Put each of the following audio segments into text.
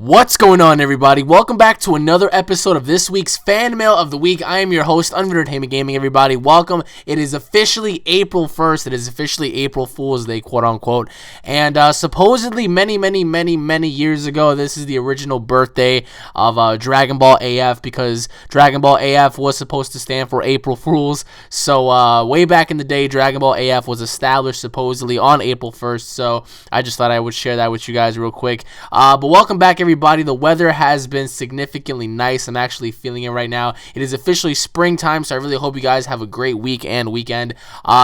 What's going on, everybody? Welcome back to another episode of this week's Fan Mail of the Week. I am your host, UnrealEntGaming, everybody. Welcome. It is officially April 1st. It is officially April Fool's Day, quote-unquote. And supposedly many years ago, this is the original birthday of Dragon Ball AF, because Dragon Ball AF was supposed to stand for April Fools. So way back in the day, Dragon Ball AF was established supposedly on April 1st. So I just thought I would share that with you guys real quick. But welcome back, everybody. The weather has been significantly nice. I'm actually feeling it right now. It is officially springtime, so I really hope you guys have a great week and weekend.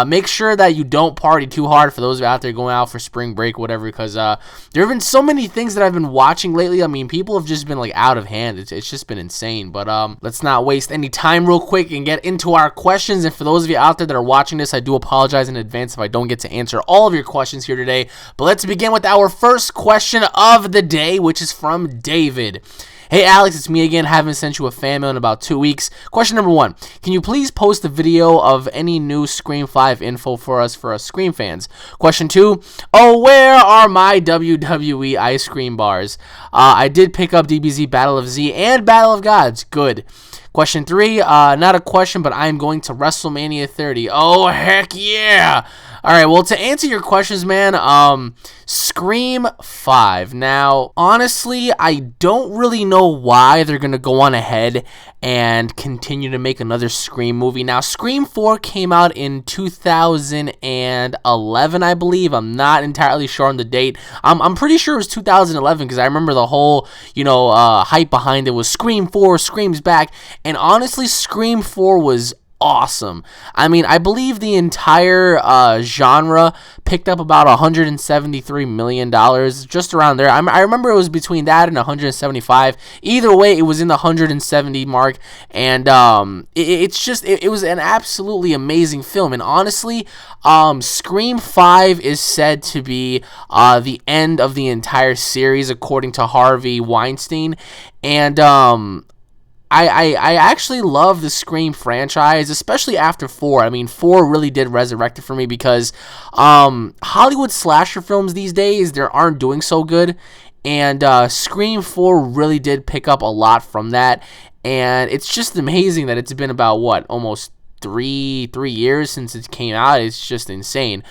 Make sure that you don't party too hard for those out there going out for spring break, whatever, because there have been so many things that I've been watching lately. I mean, people have just been like out of hand. It's just been insane. But let's not waste any time real quick and get into our questions. And for those of you out there that are watching this, I do apologize in advance if I don't get to answer all of your questions here today. But let's begin with our first question of the day, which is from David. Hey Alex, it's me again. Haven't sent you a fan mail in about 2 weeks. Question number 1. Can you please post a video of any new Scream 5 info for us Scream fans? Question 2. Oh, where are my WWE ice cream bars? I did pick up DBZ Battle of Z and Battle of Gods. Good. Question 3, not a question, but I'm going to WrestleMania 30. Oh, heck yeah! Alright, well, to answer your questions, man, Scream 5. Now, honestly, I don't really know why they're going to go on ahead and continue to make another Scream movie. Now, Scream 4 came out in 2011, I believe. I'm not entirely sure on the date. I'm pretty sure it was 2011 because I remember the whole, hype behind it was Scream 4, Scream's back. And honestly, Scream 4 was awesome. I mean, I believe the entire genre picked up about $173 million, just around there. I remember it was between that and 175. Either way, it was in the 170 mark, and it was an absolutely amazing film. And honestly, Scream 5 is said to be the end of the entire series, according to Harvey Weinstein, and I actually love the Scream franchise, especially after 4. I mean, 4 really did resurrect it for me because Hollywood slasher films these days, they aren't doing so good. And Scream 4 really did pick up a lot from that. And it's just amazing that it's been about, almost three years since it came out. It's just insane.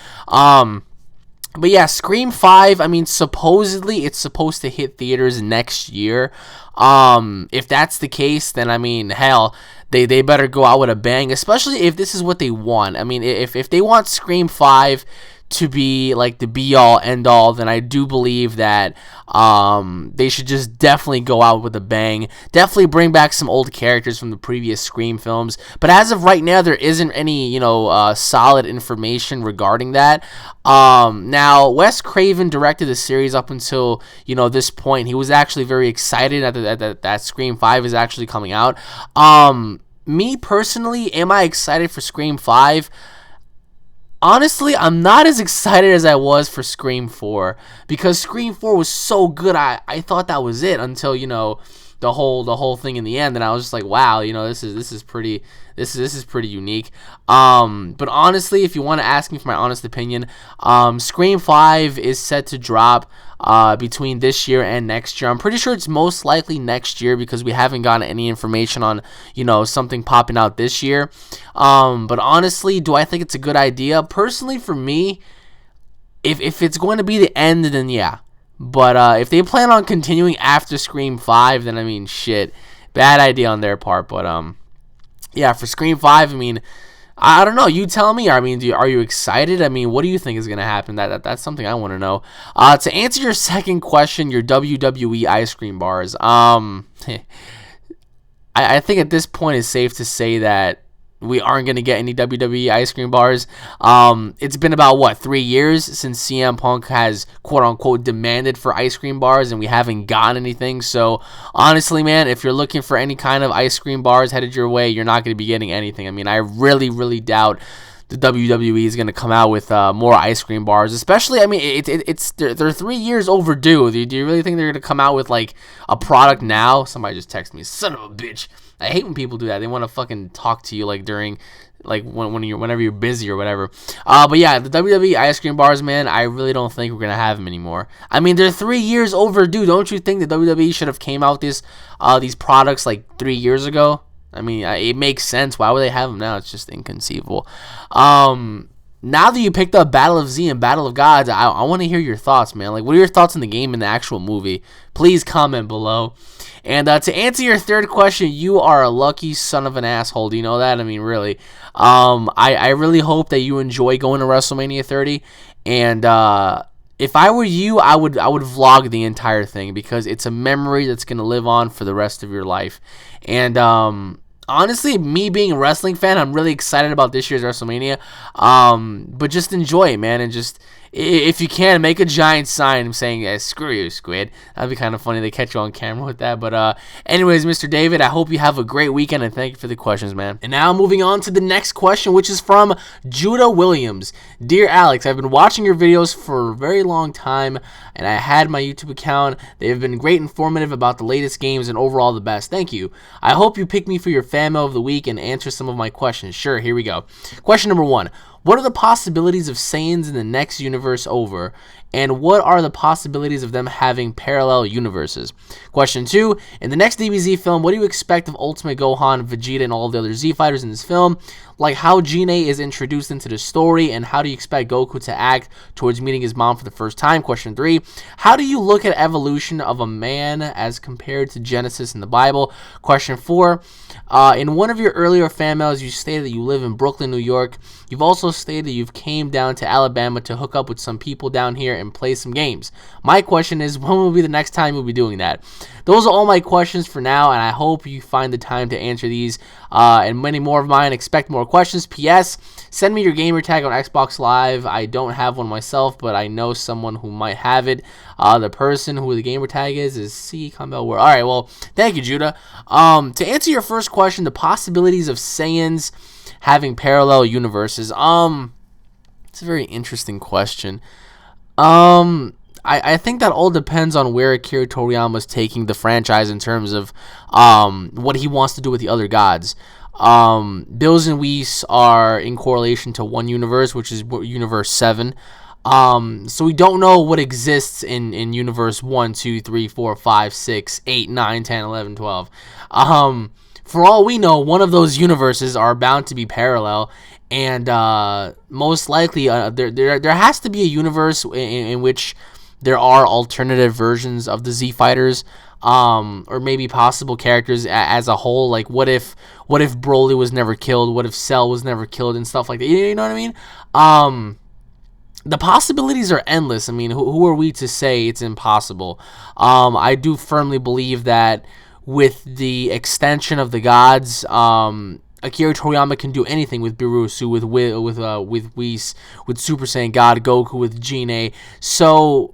But yeah, Scream 5, I mean, supposedly it's supposed to hit theaters next year. If that's the case, then, I mean, hell, they better go out with a bang, especially if this is what they want. I mean, if they want Scream 5 to be like the be-all, end-all, then I do believe that they should just definitely go out with a bang. Definitely bring back some old characters from the previous Scream films. But as of right now, there isn't any, solid information regarding that. Now, Wes Craven directed the series up until, this point. He was actually very excited that Scream 5 is actually coming out. Me personally, am I excited for Scream 5? Honestly, I'm not as excited as I was for Scream 4 because Scream 4 was so good. I thought that was it until the whole thing in the end, and I was just like, wow, this is pretty unique. But honestly, if you want to ask me for my honest opinion, Scream 5 is set to drop between this year and next year. I'm pretty sure it's most likely next year because we haven't gotten any information on something popping out this year. But honestly, do I think it's a good idea? Personally, for me, if it's going to be the end, then yeah. But if they plan on continuing after Scream 5, then I mean, shit, bad idea on their part. But yeah, for Scream 5, I mean, I don't know. You tell me. I mean, are you excited? I mean, what do you think is going to happen? That's something I want to know. To answer your second question, your WWE ice cream bars. I think at this point it's safe to say that we aren't going to get any WWE ice cream bars. It's been about, 3 years since CM Punk has, quote-unquote, demanded for ice cream bars, and we haven't gotten anything. So, honestly, man, if you're looking for any kind of ice cream bars headed your way, you're not going to be getting anything. I mean, I really doubt the WWE is going to come out with more ice cream bars. Especially, I mean, they're 3 years overdue. Do you really think they're going to come out with, a product now? Somebody just texted me, son of a bitch. I hate when people do that. They want to fucking talk to you like during, like whenever you're busy or whatever. But yeah, the WWE ice cream bars, man, I really don't think we're gonna have them anymore. I mean, they're 3 years overdue. Don't you think the WWE should have came out these products like 3 years ago? I mean, it makes sense. Why would they have them now? It's just inconceivable. Now that you picked up Battle of Z and Battle of Gods, I want to hear your thoughts, man. Like, what are your thoughts on the game and the actual movie? Please comment below. And to answer your third question, you are a lucky son of an asshole. Do you know that? I mean, really. I really hope that you enjoy going to WrestleMania 30. And if I were you, I would vlog the entire thing, because it's a memory that's going to live on for the rest of your life. And honestly, me being a wrestling fan, I'm really excited about this year's WrestleMania. But just enjoy it, man, and just, if you can, make a giant sign saying, screw you, Squid. That'd be kind of funny. They catch you on camera with that. But anyways, Mr. David, I hope you have a great weekend, and thank you for the questions, man. And now moving on to the next question, which is from Judah Williams. Dear Alex, I've been watching your videos for a very long time, and I had my YouTube account. They have been great, informative about the latest games, and overall the best. Thank you. I hope you pick me for your fan mail of the week and answer some of my questions. Sure, here we go. Question number 1. What are the possibilities of Saiyans in the next universe over? And what are the possibilities of them having parallel universes? Question 2. In the next DBZ film, what do you expect of Ultimate Gohan, Vegeta, and all the other Z fighters in this film? Like how Gene is introduced into the story, and how do you expect Goku to act towards meeting his mom for the first time? Question 3. How do you look at evolution of a man as compared to Genesis in the Bible? Question 4. In one of your earlier fan mails, you stated that you live in Brooklyn, New York. You've also stated that you've came down to Alabama to hook up with some people down here and play some games. My question is, when will be the next time you'll be doing that? Those are all my questions for now, and I hope you find the time to answer these and many more of mine. Expect more questions. P.S. Send me your gamer tag on Xbox Live. I don't have one myself, but I know someone who might have it. The person who the gamer tag is C. Campbell. All right, well, thank you, Judah. To answer your first question, the possibilities of Saiyans having parallel universes. It's a very interesting question. I think that all depends on where Akira Toriyama's taking the franchise in terms of what he wants to do with the other gods. Bills and Whis are in correlation to one universe, which is Universe 7. So we don't know what exists in Universe 1, 2, 3, 4, 5, 6, 8, 9, 10, 11, 12. For all we know, one of those universes are bound to be parallel, and most likely there has to be a universe in which there are alternative versions of the Z fighters, or maybe possible characters as a whole. Like, what if Broly was never killed? What if Cell was never killed and stuff like that? You know what I mean? The possibilities are endless. I mean, who are we to say it's impossible? I do firmly believe that with the extension of the gods, Akira Toriyama can do anything with Birusu, with Whis, with Super Saiyan God Goku, with Gene. So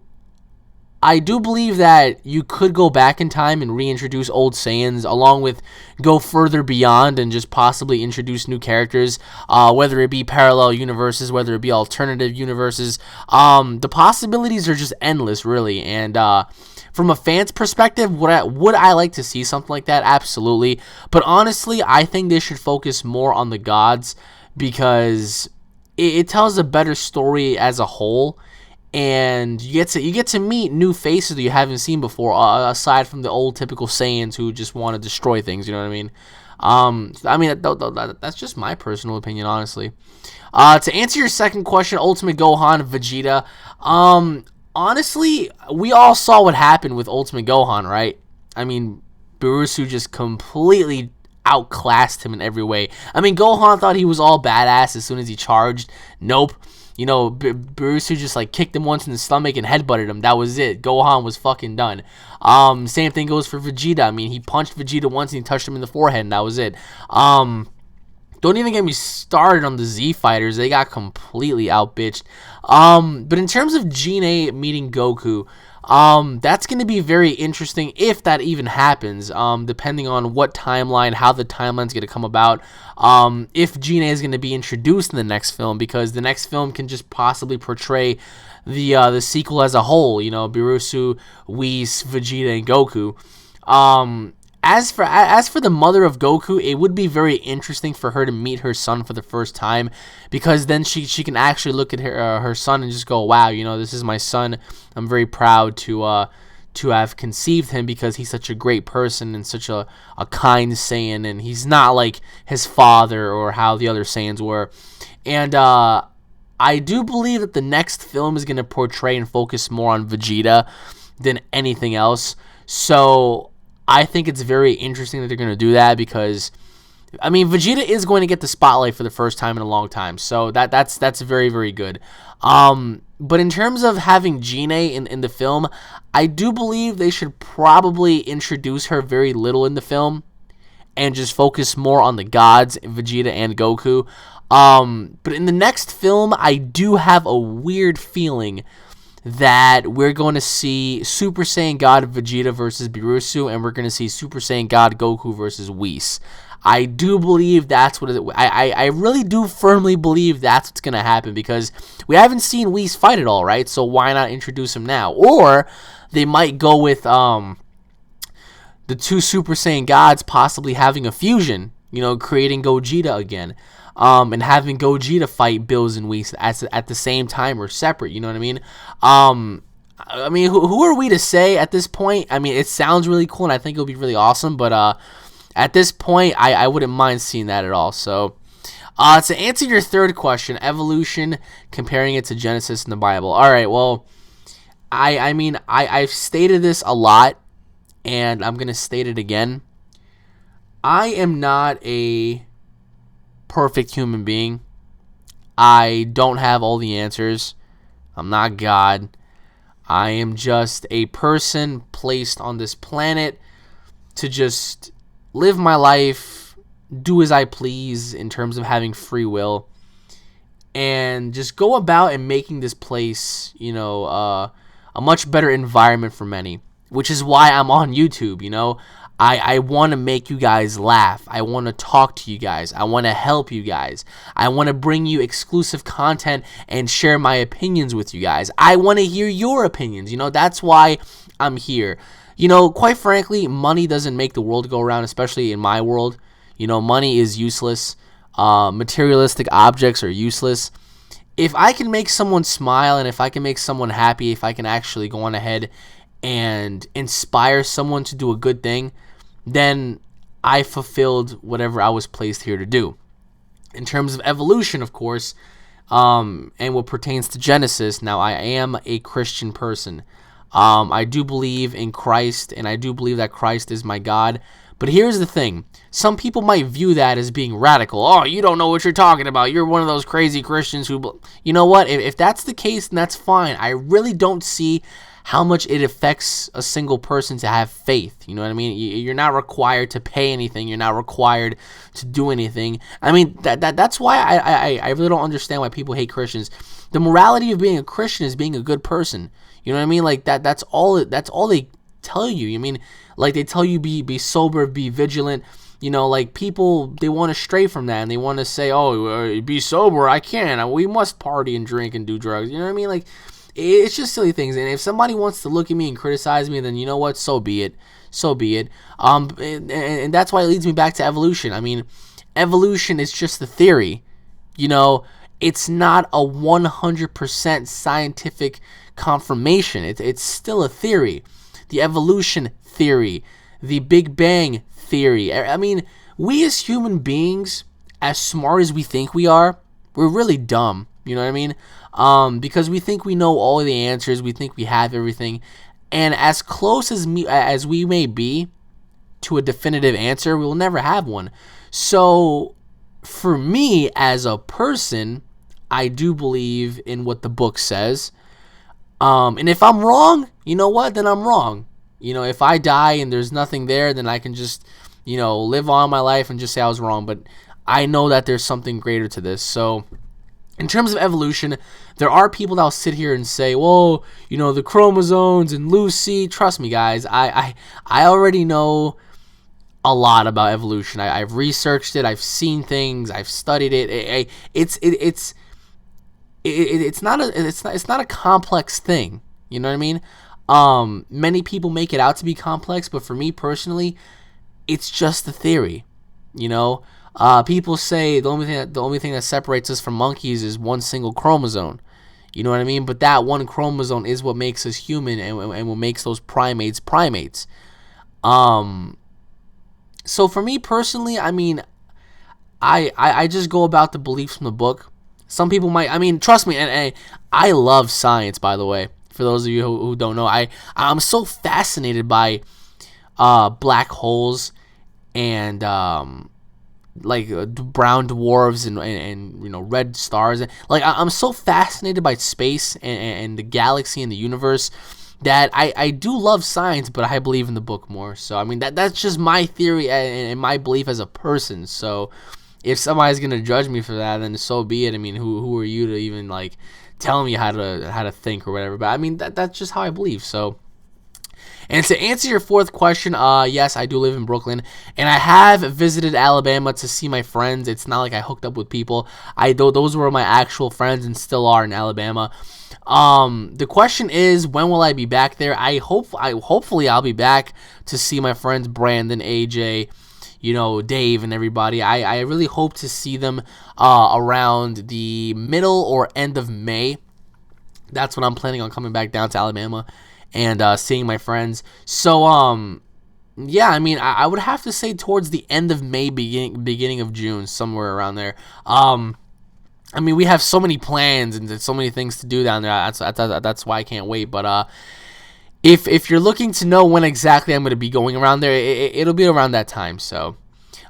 I do believe that you could go back in time and reintroduce old Saiyans, along with go further beyond and just possibly introduce new characters, whether it be parallel universes, whether it be alternative universes. The possibilities are just endless, really. And from a fan's perspective, would I like to see something like that? Absolutely. But honestly, I think they should focus more on the gods, because it tells a better story as a whole. And you get to meet new faces that you haven't seen before, aside from the old typical Saiyans who just want to destroy things. You know what I mean? That's just my personal opinion, honestly. To answer your second question, Ultimate Gohan, Vegeta. Honestly, we all saw what happened with Ultimate Gohan, right? I mean, Birusu just completely outclassed him in every way. I mean, Gohan thought he was all badass as soon as he charged. Nope. You know, Birusu just like kicked him once in the stomach and headbutted him. That was it. Gohan was fucking done. Same thing goes for Vegeta. I mean, he punched Vegeta once and he touched him in the forehead, and that was it. Don't even get me started on the Z fighters. They got completely outbitched. But in terms of Gene meeting Goku, that's going to be very interesting if that even happens, depending on what timeline, how the timeline's going to come about, if Gene is going to be introduced in the next film, because the next film can just possibly portray the sequel as a whole, you know, Birusu, Whis, Vegeta, and Goku. As for the mother of Goku, it would be very interesting for her to meet her son for the first time, because then she can actually look at her son and just go, wow, this is my son. I'm very proud to have conceived him, because he's such a great person and such a kind Saiyan, and he's not like his father or how the other Saiyans were. And I do believe that the next film is going to portray and focus more on Vegeta than anything else. So I think it's very interesting that they're going to do that, because Vegeta is going to get the spotlight for the first time in a long time. So that's very, very good. But in terms of having Gine in the film, I do believe they should probably introduce her very little in the film and just focus more on the gods, Vegeta and Goku. But in the next film, I do have a weird feeling that we're going to see Super Saiyan God Vegeta versus Birusu, and we're going to see Super Saiyan God Goku versus Whis. I do believe that's what I really do firmly believe that's what's going to happen, because we haven't seen Whis fight at all, right? So why not introduce him now? Or they might go with the two Super Saiyan gods possibly having a fusion, creating Gogeta again. And having Gogeta fight Bills and Whis at the same time or separate, you know what I mean? Who are we to say at this point? It sounds really cool, and I think it'll be really awesome, but at this point, I wouldn't mind seeing that at all. So, to answer your third question, evolution, comparing it to Genesis in the Bible. All right, well, I've stated this a lot, and I'm going to state it again. I am not a perfect human being. I don't have all the answers. I'm not God. I am just a person placed on this planet to just live my life, do as I please in terms of having free will, and just go about and making this place, a much better environment for many, which is why I'm on YouTube. I want to make you guys laugh. I want to talk to you guys. I want to help you guys. I want to bring you exclusive content and share my opinions with you guys. I want to hear your opinions. That's why I'm here. Quite frankly, money doesn't make the world go around, especially in my world. Money is useless. Materialistic objects are useless. If I can make someone smile, and if I can make someone happy, if I can actually go on ahead and inspire someone to do a good thing, then I fulfilled whatever I was placed here to do. In terms of evolution, of course, and what pertains to Genesis, now I am a Christian person. I do believe in Christ, and I do believe that Christ is my God. But here's the thing. Some people might view that as being radical. Oh, you don't know what you're talking about. You're one of those crazy Christians who... You know what? If that's the case, then that's fine. I really don't see how much it affects a single person to have faith. You know what I mean? You're not required to pay anything. You're not required to do anything. That's why I really don't understand why people hate Christians. The morality of being a Christian is being a good person. You know what I mean? Like that's all they tell you. Like they tell you be sober, be vigilant. People, they want to stray from that, and they want to say, oh, be sober, I can. We must party and drink and do drugs. You know what I mean? Like, it's just silly things. And if somebody wants to look at me and criticize me, then you know what? So be it. So be it. And that's why it leads me back to evolution. Evolution is just the theory. It's not a 100% scientific confirmation. It's still a theory. The evolution theory, the Big Bang theory. We as human beings, as smart as we think we are, we're really dumb. You know what I mean? Because we think we know all the answers, we think we have everything, and as close as we may be to a definitive answer, we will never have one. So, for me as a person, I do believe in what the book says. And if I'm wrong, you know what? Then I'm wrong. If I die and there's nothing there, then I can just, live on my life and just say I was wrong. But I know that there's something greater to this. So, in terms of evolution, there are people that will sit here and say, well, the chromosomes and Lucy. Trust me, guys, I already know a lot about evolution. I've researched it. I've seen things. I've studied it. It's not a complex thing. You know what I mean? Many people make it out to be complex, but for me personally, it's just a theory, you know. People say the only thing that separates us from monkeys is one single chromosome. You know what I mean? But that one chromosome is what makes us human, and what makes those primates primates. So for me personally, I mean, I just go about the beliefs from the book. Some people might, I mean, trust me, and I love science, by the way. For those of you who don't know, I'm so fascinated by black holes and like brown dwarves and you know, red stars. Like I'm so fascinated by space and the galaxy and the universe that I do love science, but I believe in the book more. So I mean, that's just my theory and my belief as a person. So if somebody's gonna judge me for that, then so be it. I mean, who are you to even like tell me how to think or whatever? But I mean, that's just how I believe. So. And to answer your fourth question, yes, I do live in Brooklyn, and I have visited Alabama to see my friends. It's not like I hooked up with people. Those were my actual friends and still are in Alabama. The question is, when will I be back there? Hopefully I'll be back to see my friends Brandon, AJ, you know, Dave, and everybody. I really hope to see them around the middle or end of May. That's when I'm planning on coming back down to Alabama and seeing my friends. So yeah, I mean, I would have to say towards the end of May, beginning of June, somewhere around there. I mean, we have so many plans and so many things to do down there. That's why I can't wait. But if you're looking to know when exactly I'm going to be going around there, it'll be around that time. So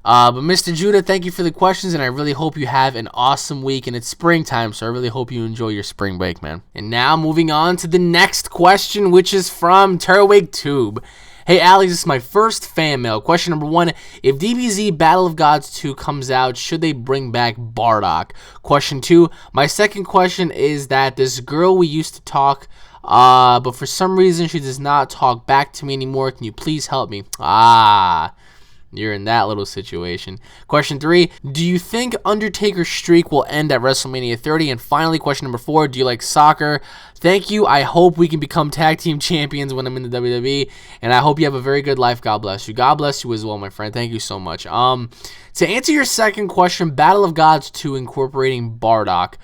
but Mr. Judah, thank you for the questions, and I really hope you have an awesome week. And it's springtime, so I really hope you enjoy your spring break, man. And now moving on to the next question, which is from Terwig Tube. Hey Alex, this is my first fan mail. Question number 1: if DBZ Battle of Gods 2 comes out, should they bring back Bardock? Question 2: my second question is that this girl we used to talk, but for some reason she does not talk back to me anymore. Can you please help me? You're in that little situation. Question 3: do you think Undertaker's streak will end at WrestleMania 30? And finally, question number 4: do you like soccer? Thank you. I hope we can become tag team champions when I'm in the WWE. And I hope you have a very good life. God bless you. God bless you as well, my friend. Thank you so much. To answer your second question, Battle of Gods 2 incorporating Bardock.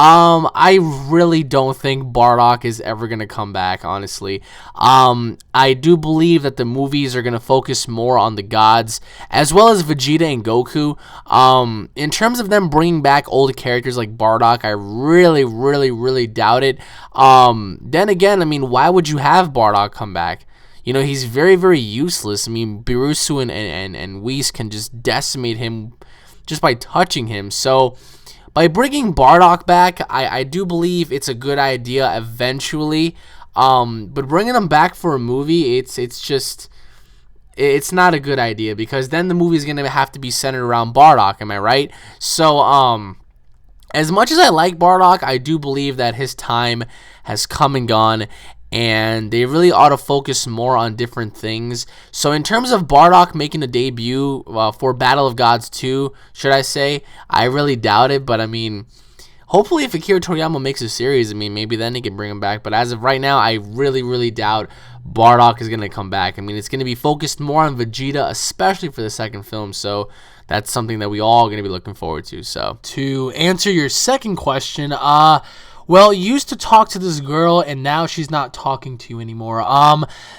I really don't think Bardock is ever going to come back, honestly. I do believe that the movies are going to focus more on the gods, as well as Vegeta and Goku. In terms of them bringing back old characters like Bardock, I really doubt it. Then again, I mean, why would you have Bardock come back? You know, he's very useless. I mean, Birusu and Whis can just decimate him just by touching him. So by bringing Bardock back, I do believe it's a good idea eventually. But bringing him back for a movie, it's not a good idea, because then the movie is going to have to be centered around Bardock. Am I right? So as much as I like Bardock, I do believe that his time has come and gone, and they really ought to focus more on different things. So in terms of Bardock making a debut for Battle of Gods 2, should I say, I really doubt it. But I mean, hopefully if Akira Toriyama makes a series, I mean, maybe then he can bring him back. But as of right now, I really doubt Bardock is going to come back. I mean, it's going to be focused more on Vegeta, especially for the second film. So that's something that we all are going to be looking forward to. So to answer your second question, well, you used to talk to this girl, and now she's not talking to you anymore.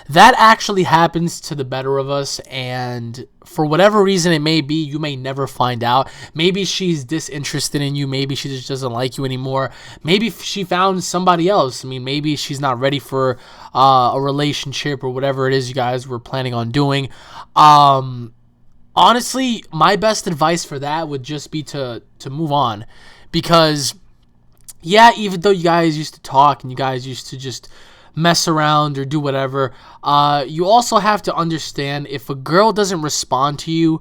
That actually happens to the better of us, and for whatever reason it may be, you may never find out. Maybe she's disinterested in you. Maybe she just doesn't like you anymore. Maybe she found somebody else. I mean, maybe she's not ready for a relationship or whatever it is you guys were planning on doing. Honestly, my best advice for that would just be to move on, because yeah, even though you guys used to talk and you guys used to just mess around or do whatever, you also have to understand, if a girl doesn't respond to you,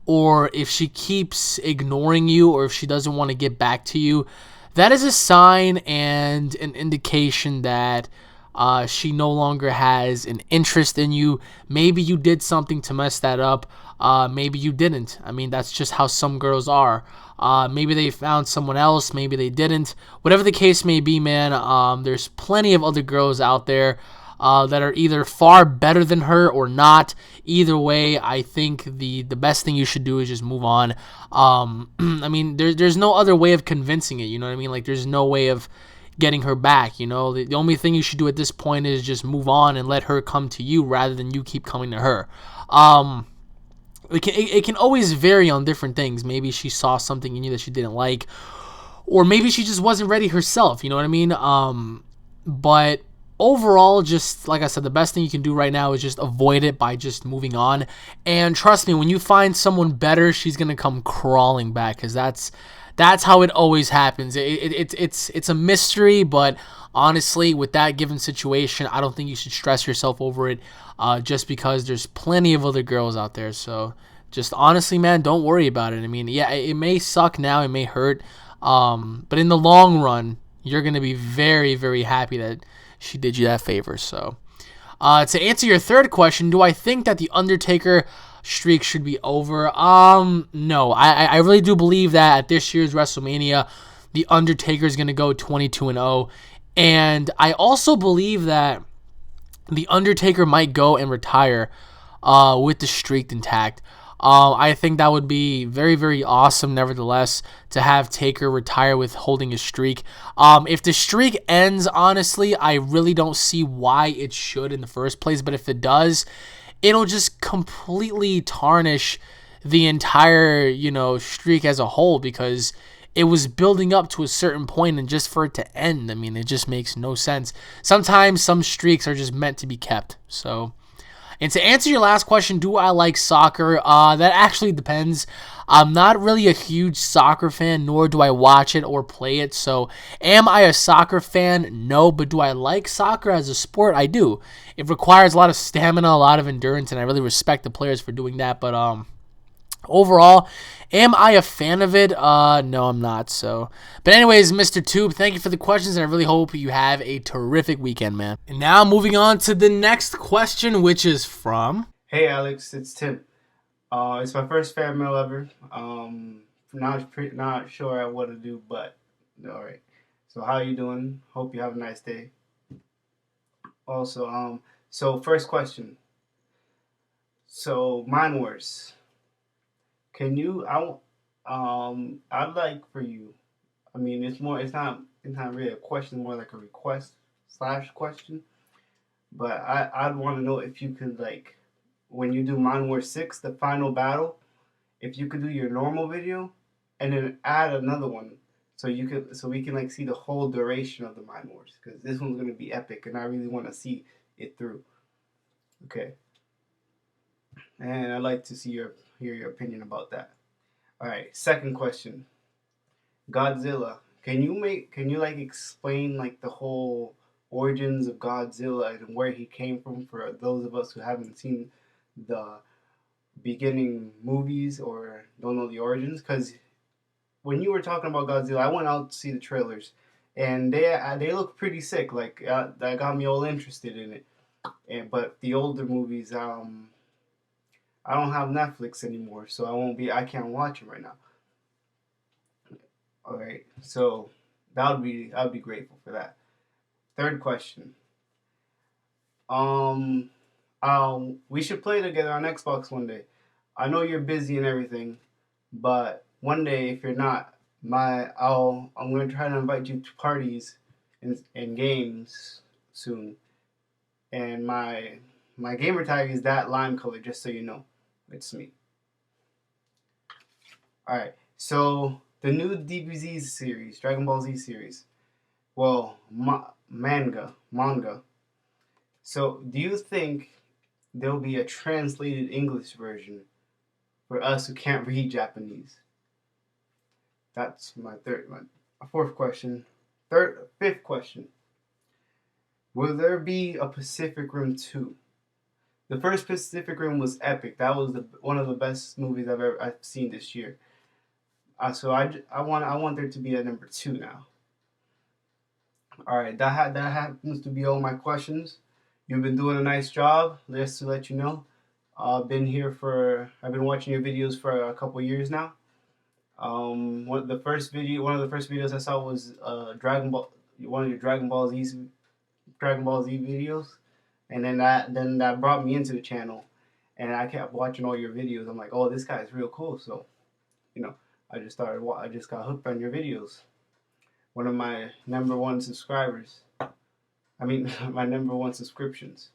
or if she keeps ignoring you, or if she doesn't want to get back to you, that is a sign and an indication that she no longer has an interest in you. Maybe you did something to mess that up. Maybe you didn't. I mean, that's just how some girls are. Maybe they found someone else. Maybe they didn't. Whatever the case may be, man, there's plenty of other girls out there that are either far better than her or not. Either way, I think the best thing you should do is just move on. I mean, there's no other way of convincing it. You know what I mean? Like, there's no way of getting her back. You know, the only thing you should do at this point is just move on and let her come to you rather than you keep coming to her. It can always vary on different things. Maybe she saw something in you that she didn't like, or maybe she just wasn't ready herself. You know what I mean? But overall, just like I said, the best thing you can do right now is just avoid it by just moving on. And trust me, when you find someone better, she's gonna come crawling back, because that's how it always happens. It's a mystery, but honestly, with that given situation, I don't think you should stress yourself over it, just because there's plenty of other girls out there. So just honestly, man, don't worry about it. I mean, yeah, it may suck now, it may hurt, but in the long run, you're going to be very, very happy that she did you that favor. So to answer your third question, do I think that the Undertaker streak should be over? No. I really do believe that at this year's WrestleMania, the Undertaker is going to go 22-0. And I also believe that the Undertaker might go and retire with the streak intact. I think that would be very, very awesome, nevertheless, to have Taker retire with holding his streak. If the streak ends, honestly, I really don't see why it should in the first place. But if it does, it'll just completely tarnish the entire, streak as a whole, because it was building up to a certain point, and just for it to end, I mean, it just makes no sense. Sometimes some streaks are just meant to be kept. So, and to answer your last question, do I like soccer? That actually depends. I'm not really a huge soccer fan, nor do I watch it or play it. So, am I a soccer fan? No, but do I like soccer as a sport? I do. It requires a lot of stamina, a lot of endurance, and I really respect the players for doing that. But overall, am I a fan of it? No, I'm not. So, but anyways, Mr. Tube, thank you for the questions, and I really hope you have a terrific weekend, man. And now moving on to the next question, which is from... Hey Alex, it's Tim. It's my first fan mail ever. Not sure what to do, but all right. So how you doing? Hope you have a nice day. Also, so first question. So Mind Wars. Can you? I'd like for you. I mean, it's more. It's not really a question. More like a request slash question. But I'd want to know if you could, like, when you do Mind Wars 6, the final battle, if you could do your normal video and then add another one, so we can like see the whole duration of the Mind Wars, because this one's gonna be epic and I really want to see it through. Okay, and I'd like to hear your opinion about that. All right, second question. Godzilla. Can you like explain like the whole origins of Godzilla and where he came from for those of us who haven't seen the beginning movies or don't know the origins? Because when you were talking about Godzilla, I went out to see the trailers, and they look pretty sick. Like that got me all interested in it. And but the older movies, I don't have Netflix anymore, so I can't watch them right now. All right, so I'd be grateful for that. Third question. Um, we should play together on Xbox one day. I know you're busy and everything, but one day if you're not, I'm gonna try to invite you to parties and games soon. And my gamer tag is that lime color, just so you know, it's me. All right. So the new DBZ series, Dragon Ball Z series. Well, manga. So do you think there'll be a translated English version for us who can't read Japanese? That's my fourth question. Fifth question. Will there be a Pacific Rim 2? The first Pacific Rim was epic. That was one of the best movies I've seen this year. I want there to be a number 2 now. All right, that happens to be all my questions. You've been doing a nice job. Just to let you know, I've been watching your videos for a couple years now. One of the first videos I saw was one of your Dragon Ball Z videos. and then that brought me into the channel, and I kept watching all your videos. I'm like, oh, this guy is real cool. So you know, I just got hooked on your videos. One of my number one subscribers. I mean, my number one subscriptions.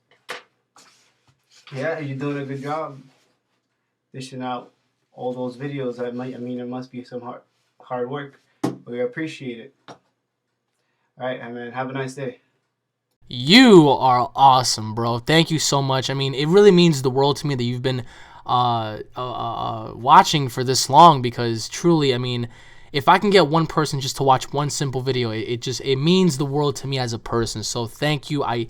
Yeah, you're doing a good job dishing out all those videos. I mean, it must be some hard work, but we appreciate it. All right, and man, have a nice day. You are awesome, bro. Thank you so much. I mean, it really means the world to me that you've been watching for this long, because truly, I mean, if I can get one person just to watch one simple video, it means the world to me as a person. So thank you. I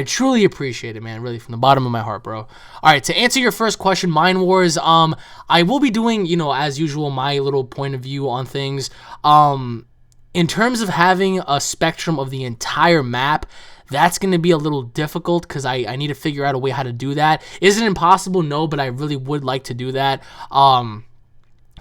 truly appreciate it, man. Really, from the bottom of my heart, bro. All right, to answer your first question, Mind Wars, I will be doing, as usual, my little point of view on things. In terms of having a spectrum of the entire map, that's going to be a little difficult, because I need to figure out a way how to do that. Is it impossible? No, but I really would like to do that.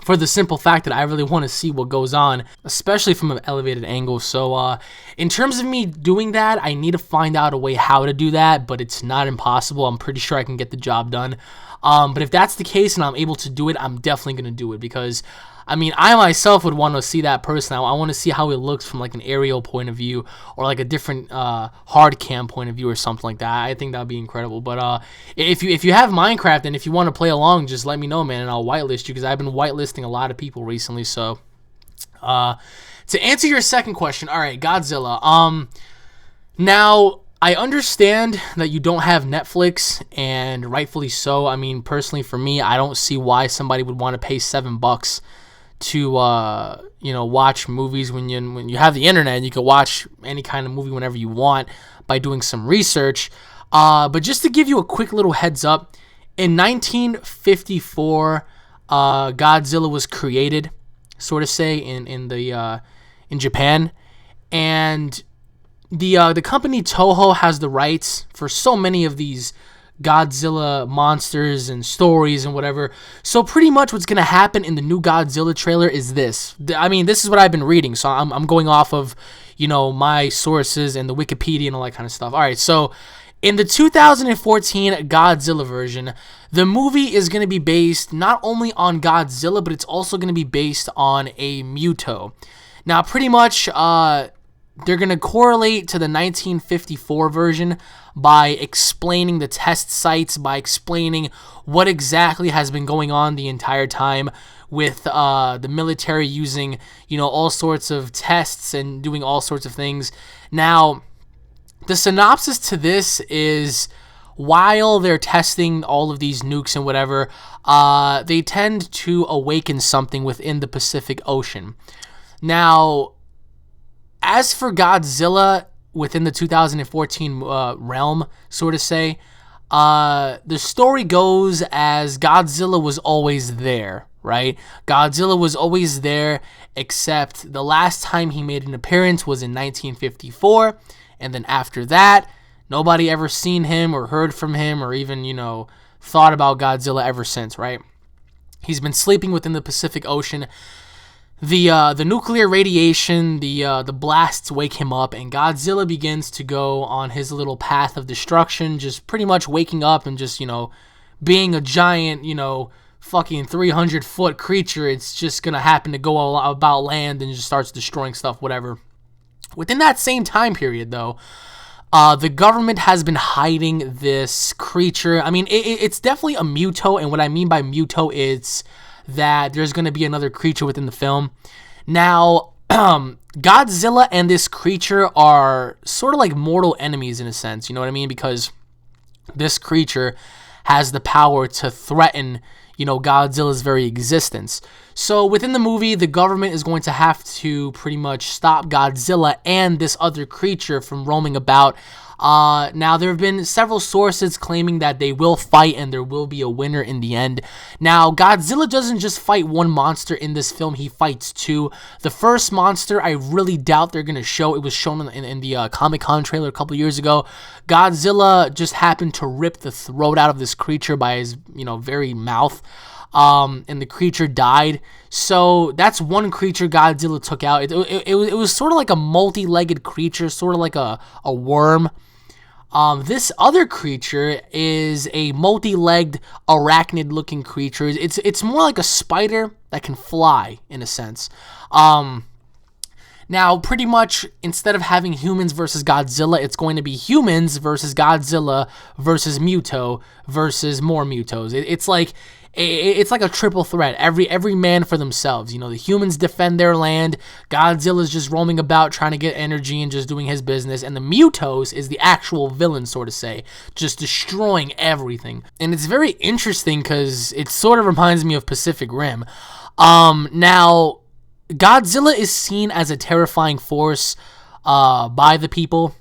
For the simple fact that I really want to see what goes on, especially from an elevated angle. So in terms of me doing that, I need to find out a way how to do that, but it's not impossible. I'm pretty sure I can get the job done. But if that's the case and I'm able to do it, I'm definitely going to do it, because I mean, I myself would want to see that person. I want to see how it looks from like an aerial point of view, or like a different hard cam point of view or something like that. I think that would be incredible. But if you have Minecraft and if you want to play along, just let me know, man, and I'll whitelist you, because I've been whitelisting a lot of people recently. So to answer your second question, all right, Godzilla. Now, I understand that you don't have Netflix, and rightfully so. I mean, personally, for me, I don't see why somebody would want to pay $7 to watch movies when you have the internet, and you can watch any kind of movie whenever you want by doing some research. But just to give you a quick little heads up, in 1954, Godzilla was created, sort of say, in Japan, and the company Toho has the rights for so many of these Godzilla monsters and stories and whatever. So pretty much what's going to happen in the new Godzilla trailer is this. I mean, this is what I've been reading, so I'm going off of, my sources and the Wikipedia and all that kind of stuff. All right, so in the 2014 Godzilla version, the movie is going to be based not only on Godzilla, but it's also going to be based on a Muto. Now, pretty much, they're going to correlate to the 1954 version by explaining the test sites, by explaining what exactly has been going on the entire time with the military using, all sorts of tests and doing all sorts of things. Now, the synopsis to this is, while they're testing all of these nukes and whatever, they tend to awaken something within the Pacific Ocean. Now, as for Godzilla within the 2014 realm, sort of say, the story goes as Godzilla was always there, right? Godzilla was always there, except the last time he made an appearance was in 1954, and then after that, nobody ever seen him or heard from him or even, thought about Godzilla ever since, right? He's been sleeping within the Pacific Ocean. The nuclear radiation, the blasts wake him up, and Godzilla begins to go on his little path of destruction, just pretty much waking up and just, being a giant, fucking 300-foot creature. It's just going to happen to go about land and just starts destroying stuff, whatever. Within that same time period, though, the government has been hiding this creature. I mean, it's definitely a Muto, and what I mean by Muto is that there's going to be another creature within the film. Now, Godzilla and this creature are sort of like mortal enemies in a sense, you know what I mean? Because this creature has the power to threaten, Godzilla's very existence. So within the movie, the government is going to have to pretty much stop Godzilla and this other creature from roaming about. Now, there have been several sources claiming that they will fight and there will be a winner in the end. Now, Godzilla doesn't just fight one monster in this film, he fights two. The first monster, I really doubt they're going to show. It was shown in the Comic-Con trailer a couple years ago. Godzilla just happened to rip the throat out of this creature by his, very mouth. And the creature died. So that's one creature Godzilla took out. It was sort of like a multi-legged creature, sort of like a worm. This other creature is a multi-legged arachnid-looking creature. It's more like a spider that can fly in a sense. Now, pretty much, instead of having humans versus Godzilla, it's going to be humans versus Godzilla versus Muto versus more Mutos. It's like a triple threat. Every man for themselves. The humans defend their land. Godzilla's just roaming about trying to get energy and just doing his business. And the Mutos is the actual villain, so to say, just destroying everything. And it's very interesting because it sort of reminds me of Pacific Rim. Now, Godzilla is seen as a terrifying force by the people,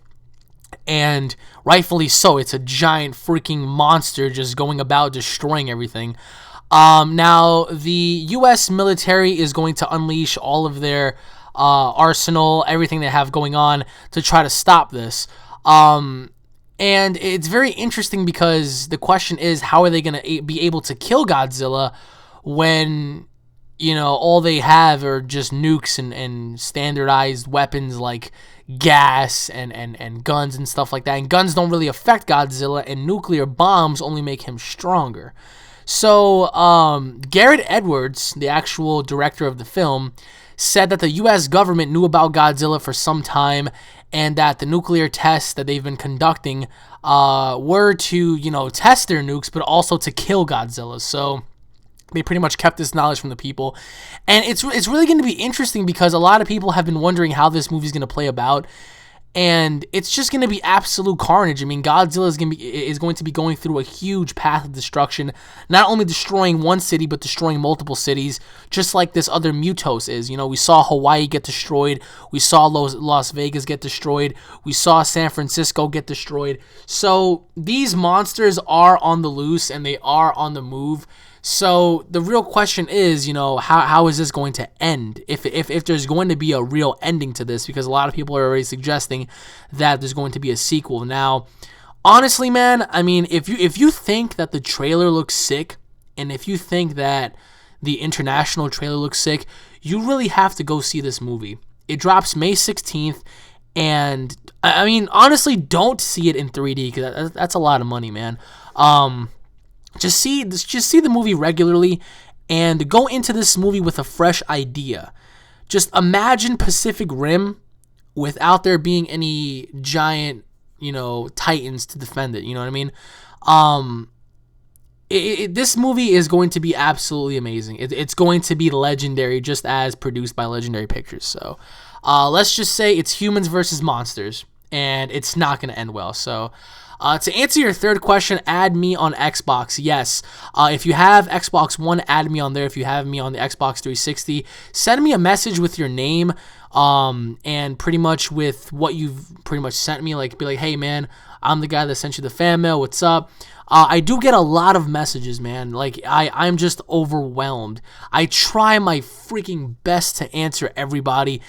and rightfully so. It's a giant freaking monster just going about destroying everything. Now, the U.S. military is going to unleash all of their arsenal, everything they have going on to try to stop this. And it's very interesting because the question is, how are they going to be able to kill Godzilla when all they have are just nukes and standardized weapons like gas and guns and stuff like that. And guns don't really affect Godzilla, and nuclear bombs only make him stronger. So, Garrett Edwards, the actual director of the film, said that the U.S. government knew about Godzilla for some time, and that the nuclear tests that they've been conducting were to, test their nukes, but also to kill Godzilla. So they pretty much kept this knowledge from the people. And it's really going to be interesting because a lot of people have been wondering how this movie is going to play about. And it's just going to be absolute carnage. I mean, Godzilla is going to be going through a huge path of destruction, not only destroying one city, but destroying multiple cities, just like this other Mutos is. We saw Hawaii get destroyed. We saw Las Vegas get destroyed. We saw San Francisco get destroyed. So these monsters are on the loose and they are on the move. So the real question is, how is this going to end? If there's going to be a real ending to this, because a lot of people are already suggesting that there's going to be a sequel. Now, honestly, man, I mean, if you think that the trailer looks sick, and if you think that the international trailer looks sick, you really have to go see this movie. It drops May 16th, and I mean, honestly, don't see it in 3D because that's a lot of money, man. Just see the movie regularly and go into this movie with a fresh idea. Just imagine Pacific Rim without there being any giant, titans to defend it. You know what I mean? This movie is going to be absolutely amazing. It's going to be legendary, just as produced by Legendary Pictures. So let's just say it's humans versus monsters, and it's not going to end well. So to answer your third question, add me on Xbox. Yes. If you have Xbox One, add me on there. If you have me on the Xbox 360, send me a message with your name and pretty much with what you've pretty much sent me. Be like, hey, man, I'm the guy that sent you the fan mail. What's up? I do get a lot of messages, man. I'm just overwhelmed. I try my freaking best to answer everybody.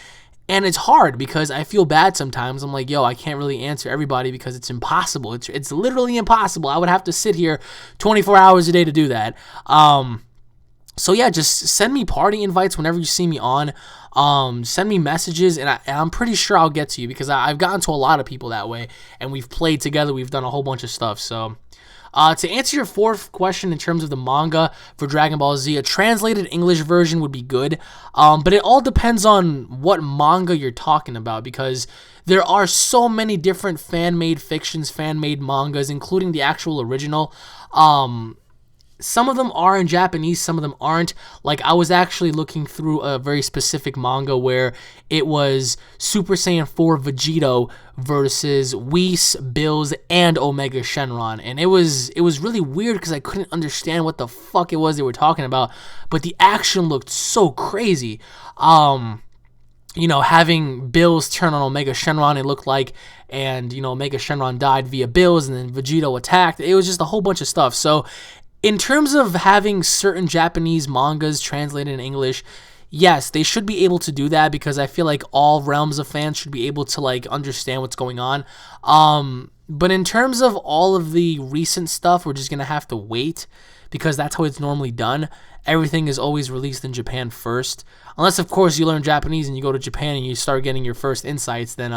And it's hard because I feel bad sometimes. I'm like, yo, I can't really answer everybody because it's impossible. It's literally impossible. I would have to sit here 24 hours a day to do that. So yeah, just send me party invites whenever you see me on. Send me messages, and I'm pretty sure I'll get to you because I've gotten to a lot of people that way, and we've played together. We've done a whole bunch of stuff. So to answer your fourth question in terms of the manga for Dragon Ball Z, a translated English version would be good, but it all depends on what manga you're talking about because there are so many different fan-made fictions, fan-made mangas, including the actual original. Some of them are in Japanese, some of them aren't. I was actually looking through a very specific manga where it was Super Saiyan 4 Vegito versus Whis, Bills, and Omega Shenron. And it was really weird because I couldn't understand what the fuck it was they were talking about. But the action looked so crazy. Having Bills turn on Omega Shenron, it looked like, and, Omega Shenron died via Bills, and then Vegito attacked. It was just a whole bunch of stuff. So in terms of having certain Japanese mangas translated in English, yes, they should be able to do that because I feel like all realms of fans should be able to understand what's going on. But in terms of all of the recent stuff, we're just going to have to wait because that's how it's normally done. Everything is always released in Japan first. Unless, of course, you learn Japanese and you go to Japan and you start getting your first insights, then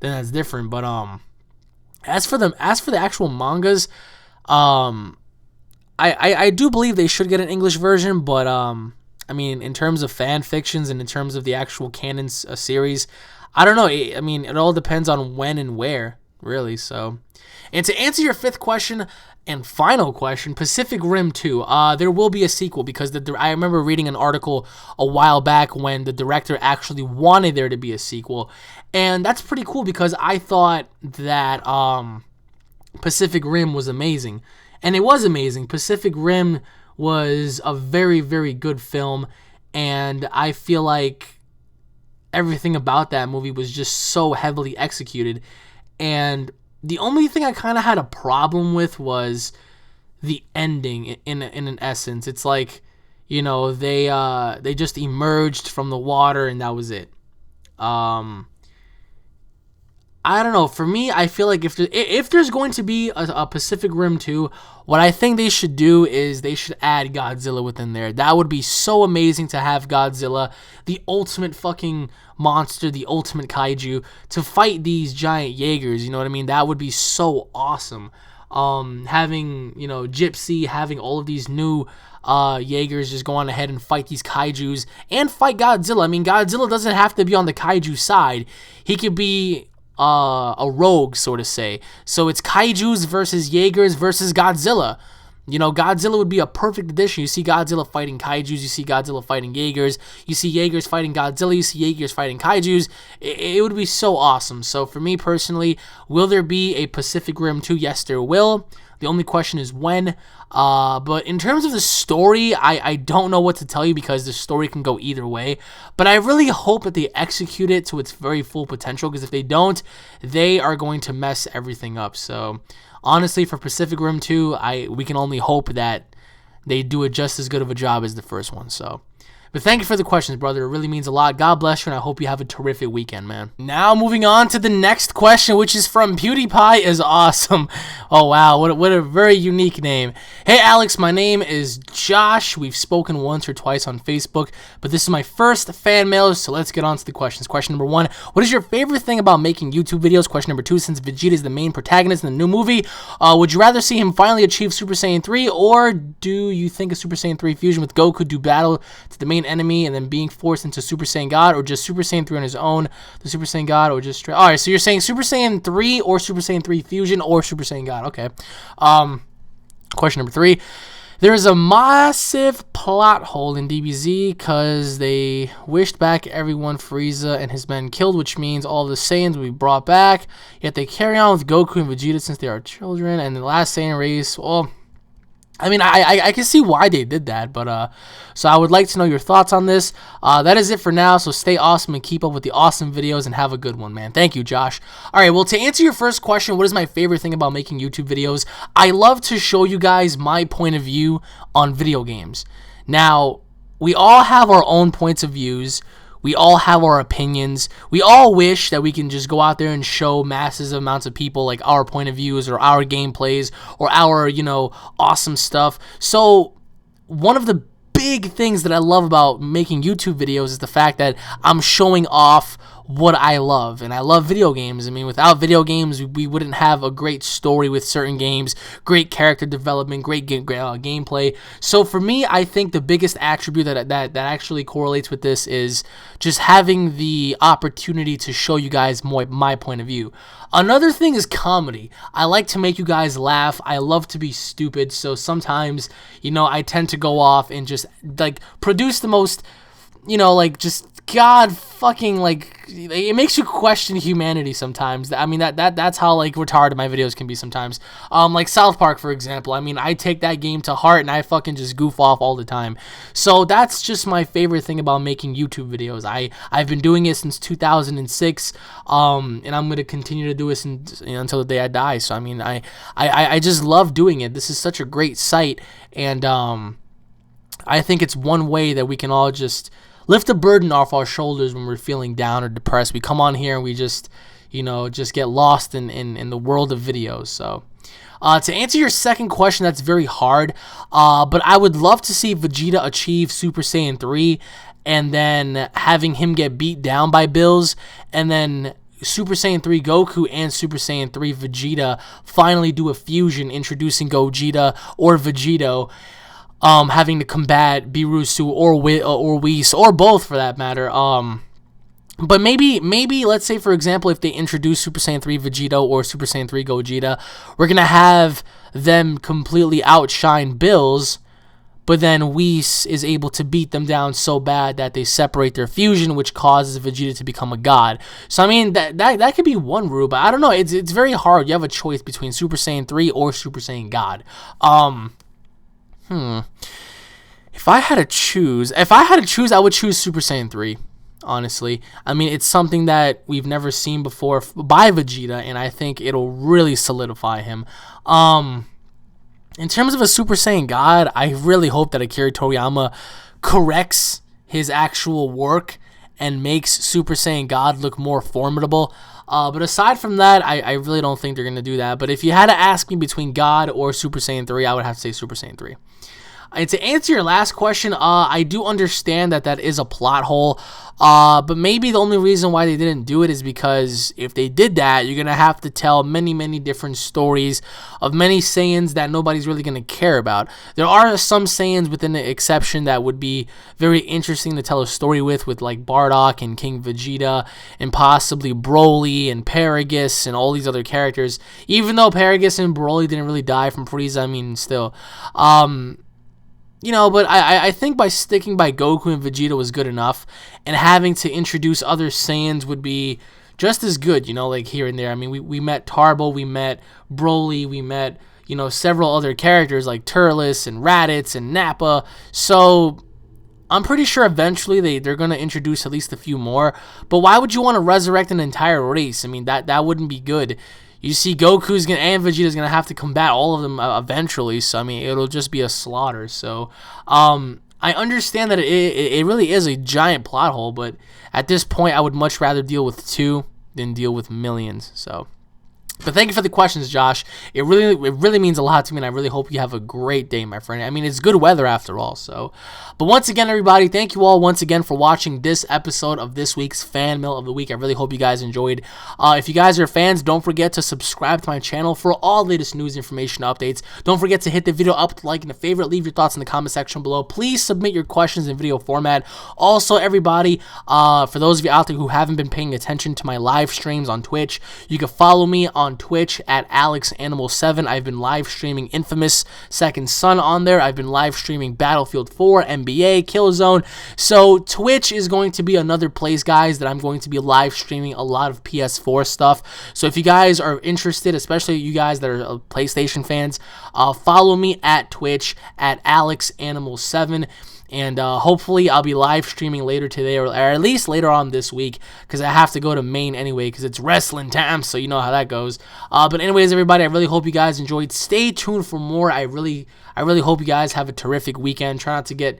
that's different. But As for the actual mangas, um, I do believe they should get an English version, but I mean, in terms of fan fictions and in terms of the actual canon series, I don't know. I mean, it all depends on when and where, really. So, and to answer your fifth question and final question, Pacific Rim 2, there will be a sequel because I remember reading an article a while back when the director actually wanted there to be a sequel, and that's pretty cool because I thought that Pacific Rim was amazing, and it was amazing. Pacific Rim was a very, very good film, and I feel like everything about that movie was just so heavily executed. And the only thing I kind of had a problem with was the ending. In an essence, it's like, they just emerged from the water and that was it. I don't know. For me, I feel like if there's going to be a Pacific Rim 2, what I think they should do is they should add Godzilla within there. That would be so amazing to have Godzilla, the ultimate fucking monster, the ultimate kaiju, to fight these giant Jaegers. You know what I mean? That would be so awesome. Having, Gypsy, having all of these new Jaegers just go on ahead and fight these kaijus and fight Godzilla. I mean, Godzilla doesn't have to be on the kaiju side. He could be a rogue, sort of say. So it's kaijus versus Jaegers versus Godzilla. Godzilla would be a perfect addition. You see Godzilla fighting kaijus, you see Godzilla fighting Jaegers, you see Jaegers fighting Godzilla, you see Jaegers fighting kaijus. It would be so awesome. So for me personally, will there be a Pacific Rim 2? Yes, there will. The only question is when. But in terms of the story, I don't know what to tell you because the story can go either way. But I really hope that they execute it to its very full potential, because if they don't, they are going to mess everything up. So honestly, for Pacific Rim 2, we can only hope that they do it just as good of a job as the first one. So, but thank you for the questions, brother. It really means a lot. God bless you, and I hope you have a terrific weekend, man. Now, moving on to the next question, which is from PewDiePie is awesome. Oh, wow. What a very unique name. Hey, Alex, my name is Josh. We've spoken once or twice on Facebook, but this is my first fan mail, so let's get on to the questions. Question number 1, what is your favorite thing about making YouTube videos? Question number 2, since Vegeta is the main protagonist in the new movie, would you rather see him finally achieve Super Saiyan 3, or do you think a Super Saiyan 3 fusion with Goku do battle to the main enemy and then being forced into Super Saiyan God, or just Super Saiyan 3 on his own, the Super Saiyan God, or just alright, so you're saying Super Saiyan 3 or Super Saiyan 3 fusion or Super Saiyan God. Okay. Question number 3, there is a massive plot hole in DBZ because they wished back everyone Frieza and his men killed, which means all the Saiyans will be brought back, yet they carry on with Goku and Vegeta since they are children, and the last Saiyan race, well, I mean, I can see why they did that, but, so I would like to know your thoughts on this. That is it for now, so stay awesome and keep up with the awesome videos and have a good one, man. Thank you, Josh. Alright, well, to answer your first question, what is my favorite thing about making YouTube videos? I love to show you guys my point of view on video games. Now, we all have our own points of views. We all have our opinions. We all wish that we can just go out there and show massive amounts of people like our point of views or our gameplays or our, awesome stuff. So one of the big things that I love about making YouTube videos is the fact that I'm showing off what I love, and I love video games. I mean, without video games, we wouldn't have a great story with certain games, great character development, great gameplay. So for me, I think the biggest attribute that actually correlates with this is just having the opportunity to show you guys my point of view. Another thing is comedy. I like to make you guys laugh. I love to be stupid, so sometimes, I tend to go off and just, produce the most, just God fucking, it makes you question humanity sometimes. I mean, that's how, retarded my videos can be sometimes. Like South Park, for example. I mean, I take that game to heart and I fucking just goof off all the time. So that's just my favorite thing about making YouTube videos. I've been doing it since 2006, and I'm going to continue to do it until the day I die. So, I mean, I just love doing it. This is such a great site, and I think it's one way that we can all just lift a burden off our shoulders when we're feeling down or depressed. We come on here and we just, just get lost in the world of videos. So, to answer your second question, that's very hard. But I would love to see Vegeta achieve Super Saiyan 3 and then having him get beat down by Bills and then Super Saiyan 3 Goku and Super Saiyan 3 Vegeta finally do a fusion, introducing Gogeta or Vegeto, having to combat Birusu or Whis, or both for that matter. But maybe, let's say, for example, if they introduce Super Saiyan 3 Vegeto or Super Saiyan 3 Gogeta, we're going to have them completely outshine Bills, but then Whis is able to beat them down so bad that they separate their fusion, which causes Vegeta to become a god. So, I mean, that could be one route, but I don't know. It's very hard. You have a choice between Super Saiyan 3 or Super Saiyan God. If I had to choose, I would choose Super Saiyan 3. Honestly, I mean, it's something that we've never seen before by Vegeta, and I think it'll really solidify him. In terms of a Super Saiyan God, I really hope that Akira Toriyama corrects his actual work and makes Super Saiyan God look more formidable. But aside from that, I really don't think they're going to do that. But if you had to ask me between God or Super Saiyan 3, I would have to say Super Saiyan 3. And to answer your last question, I do understand that is a plot hole, but maybe the only reason why they didn't do it is because if they did that, you're going to have to tell many, many different stories of many Saiyans that nobody's really going to care about. There are some Saiyans within the exception that would be very interesting to tell a story with like Bardock and King Vegeta, and possibly Broly and Paragus and all these other characters. Even though Paragus and Broly didn't really die from Frieza, I mean, still. But I think by sticking by Goku and Vegeta was good enough, and having to introduce other Saiyans would be just as good, like here and there. I mean, we met Tarbo, we met Broly, we met, several other characters like Turles and Raditz and Nappa. So I'm pretty sure eventually they're going to introduce at least a few more. But why would you want to resurrect an entire race? I mean, that wouldn't be good. You see, Goku's and Vegeta's gonna have to combat all of them eventually. So I mean, it'll just be a slaughter. So I understand that it really is a giant plot hole, but at this point, I would much rather deal with 2 than deal with millions. So. But thank you for the questions, Josh. It really means a lot to me, and I really hope you have a great day, my friend. I mean, it's good weather after all. So, but once again, everybody, thank you all once again for watching this episode of this week's Fan Mail of the Week. I really hope you guys enjoyed. If you guys are fans, don't forget to subscribe to my channel for all latest news, information, updates. Don't forget to hit the video up, like, and a favorite. Leave your thoughts in the comment section below. Please submit your questions in video format. Also, everybody, for those of you out there who haven't been paying attention to my live streams on Twitch, you can follow me on Twitch at AlexAnimal7. I've been live streaming Infamous Second Son on there. I've been live streaming Battlefield 4, NBA, Killzone. So Twitch is going to be another place, guys, that I'm going to be live streaming a lot of PS4 stuff. So if you guys are interested, especially you guys that are PlayStation fans, follow me at Twitch at AlexAnimal7. And hopefully I'll be live streaming later today, or at least later on this week, because I have to go to Maine anyway, because it's wrestling time, so you know how that goes. But anyways, everybody, I really hope you guys enjoyed. Stay tuned for more. I really hope you guys have a terrific weekend. Try not to get,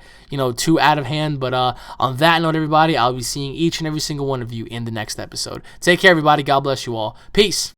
too out of hand. But on that note, everybody, I'll be seeing each and every single one of you in the next episode. Take care, everybody. God bless you all. Peace.